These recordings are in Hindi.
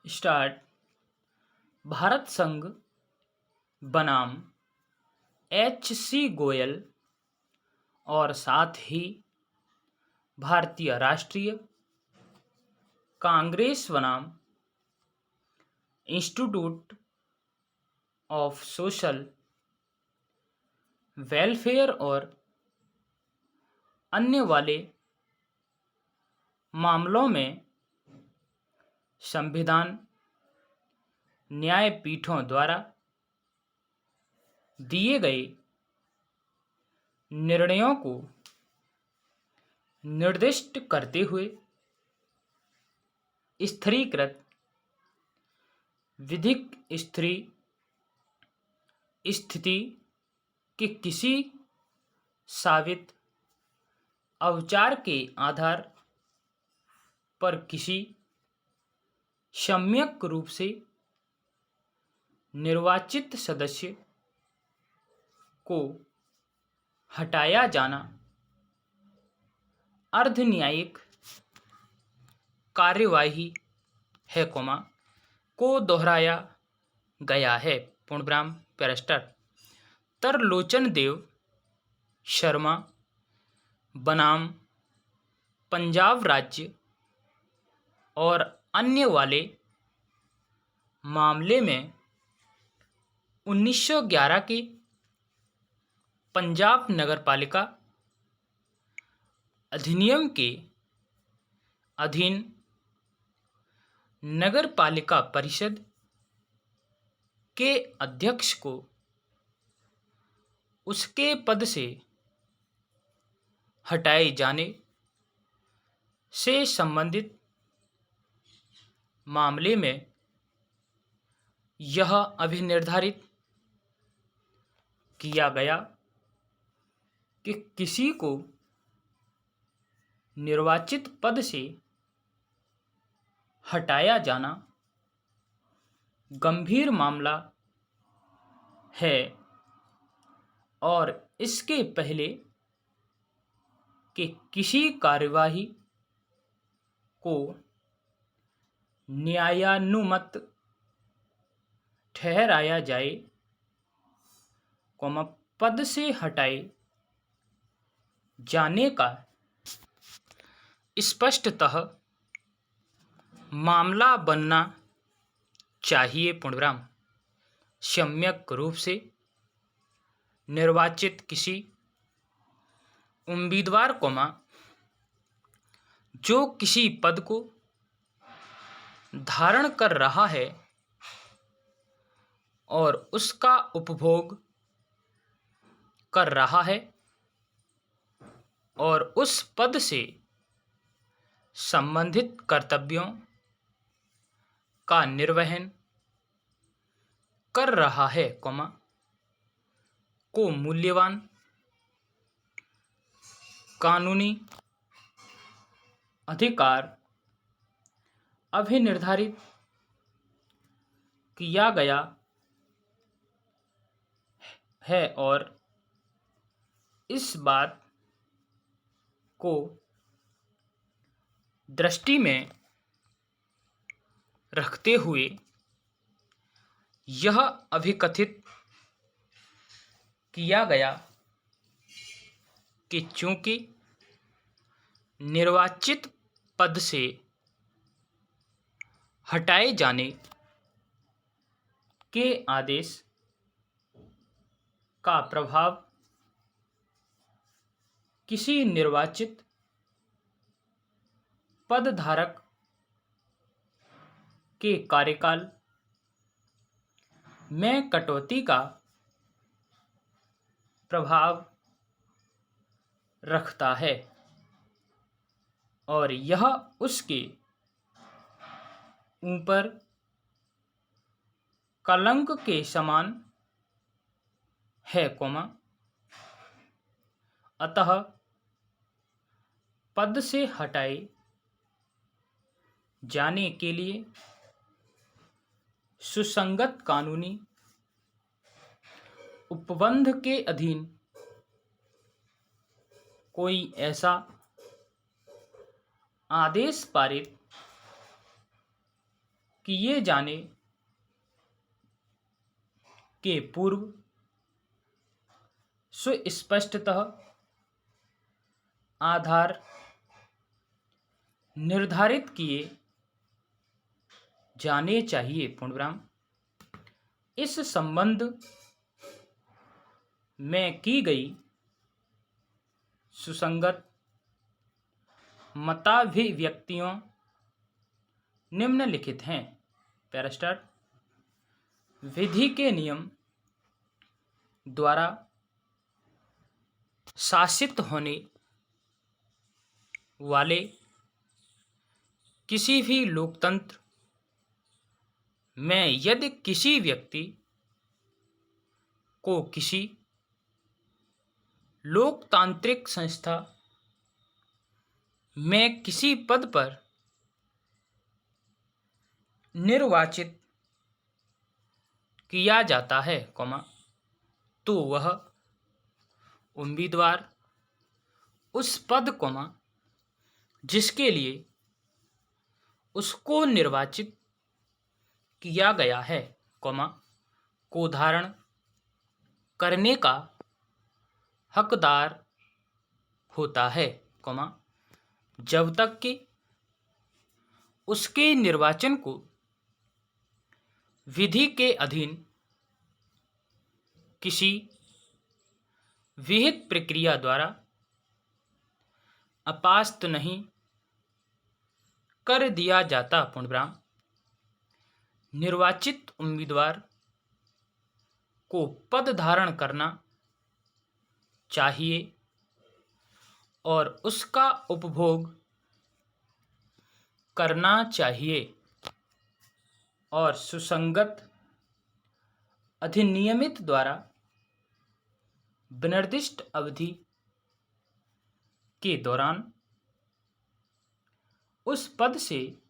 स्टार्ट। भारत संघ बनाम H.C. गोयल और साथ ही भारतीय राष्ट्रीय कांग्रेस बनाम इंस्टीट्यूट ऑफ सोशल वेलफेयर और अन्य वाले मामलों में संविधान न्यायपीठों द्वारा दिए गए निर्णयों को निर्दिष्ट करते हुए स्थिरीकृत विधिक स्थिति के किसी साबित अवचार के आधार पर किसी सम्यक रूप से निर्वाचित सदस्य को हटाया जाना अर्ध न्यायिक कार्यवाही है, को दोहराया गया है। पूर्णविराम। बैरिस्टर तरलोचन देव शर्मा बनाम पंजाब राज्य और अन्य वाले मामले में 1911 की पंजाब नगरपालिका अधिनियम के अधीन नगरपालिका परिषद के अध्यक्ष को उसके पद से हटाए जाने से संबंधित मामले में यह अभिनिर्धारित किया गया कि किसी को निर्वाचित पद से हटाया जाना गंभीर मामला है और इसके पहले कि किसी कार्यवाही को न्यायानुमत ठहराया जाए, पद से हटाए जाने का स्पष्टतः मामला बनना चाहिए। पूर्णविराम। सम्यक रूप से निर्वाचित किसी उम्मीदवार जो किसी पद को धारण कर रहा है और उसका उपभोग कर रहा है और उस पद से संबंधित कर्तव्यों का निर्वहन कर रहा है, को मूल्यवान कानूनी अधिकार अभिनिर्धारित किया गया है और इस बात को दृष्टि में रखते हुए यह अभिकथित किया गया कि चूंकि निर्वाचित पद से हटाए जाने के आदेश का प्रभाव किसी निर्वाचित पदधारक के कार्यकाल में कटौती का प्रभाव रखता है और यह उसके ऊपर कलंक के समान है, अतः पद से हटाए जाने के लिए सुसंगत कानूनी उपबंध के अधीन कोई ऐसा आदेश पारित किए जाने के पूर्व सुस्पष्टतः आधार निर्धारित किए जाने चाहिए। पूर्णविराम। इस संबंध में की गई सुसंगत मताभिव्यक्तियों निम्नलिखित हैं। पैरास्टार्ट। विधि के नियम द्वारा शासित होने वाले किसी भी लोकतंत्र में यदि किसी व्यक्ति को किसी लोकतांत्रिक संस्था में किसी पद पर निर्वाचित किया जाता है, तो वह उम्मीदवार उस पद, जिसके लिए उसको निर्वाचित किया गया है, को धारण करने का हकदार होता है, जब तक कि उसके निर्वाचन को विधि के अधीन किसी विहित प्रक्रिया द्वारा अपास्त नहीं कर दिया जाता। पूर्णविराम। निर्वाचित उम्मीदवार को पद धारण करना चाहिए और उसका उपभोग करना चाहिए और सुसंगत अधिनियमित द्वारा विनिर्दिष्ट अवधि के दौरान उस पद से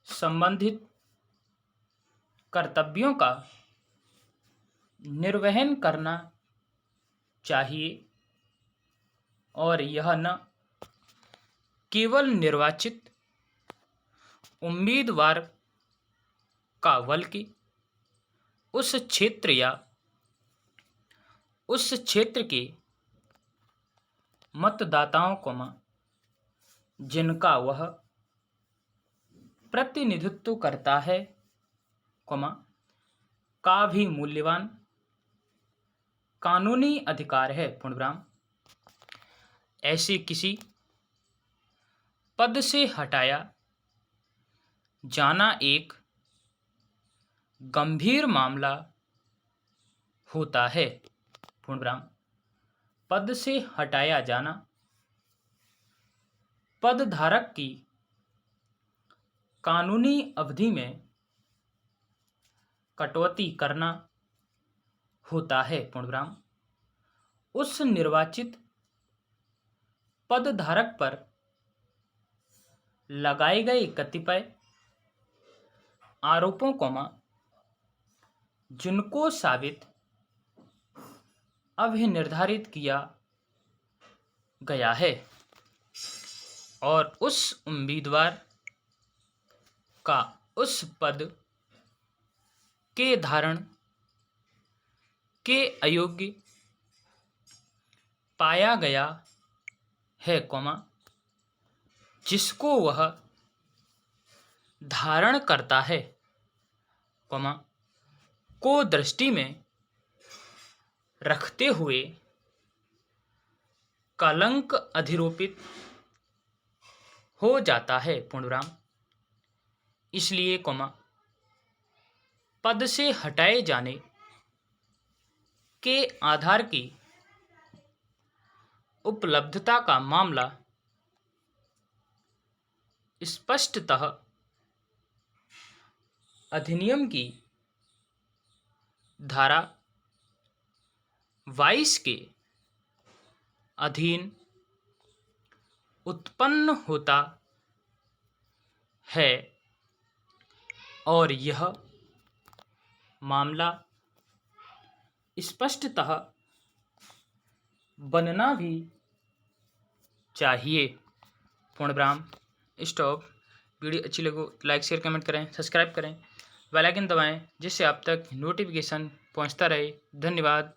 संबंधित कर्तव्यों का निर्वहन करना चाहिए और यह न केवल निर्वाचित उम्मीदवार का बल्कि उस क्षेत्र या उस क्षेत्र के मतदाताओं जिनका वह प्रतिनिधित्व करता है, का भी मूल्यवान कानूनी अधिकार है। पूर्णविराम। ऐसे किसी पद से हटाया जाना एक गंभीर मामला होता है। पूर्णविराम। पद से हटाया जाना पद धारक की कानूनी अवधि में कटौती करना होता है। पूर्णविराम। उस निर्वाचित पद धारक पर लगाए गए कतिपय आरोपों, जिनको साबित अभी निर्धारित किया गया है और उस उम्मीदवार का उस पद के धारण के अयोग्य पाया गया है, जिसको वह धारण करता है, को दृष्टि में रखते हुए कलंक अधिरोपित हो जाता है। पूर्णविराम। इसलिए पद से हटाए जाने के आधार की उपलब्धता का मामला स्पष्टतः अधिनियम की धारा 22 के अधीन उत्पन्न होता है और यह मामला स्पष्टतः बनना भी चाहिए। पूर्णविराम। स्टॉप। वीडियो अच्छी लगे तो लाइक शेयर कमेंट करें, सब्सक्राइब करें, बेल आइकन दबाएं जिससे आप तक नोटिफिकेशन पहुंचता रहे। धन्यवाद।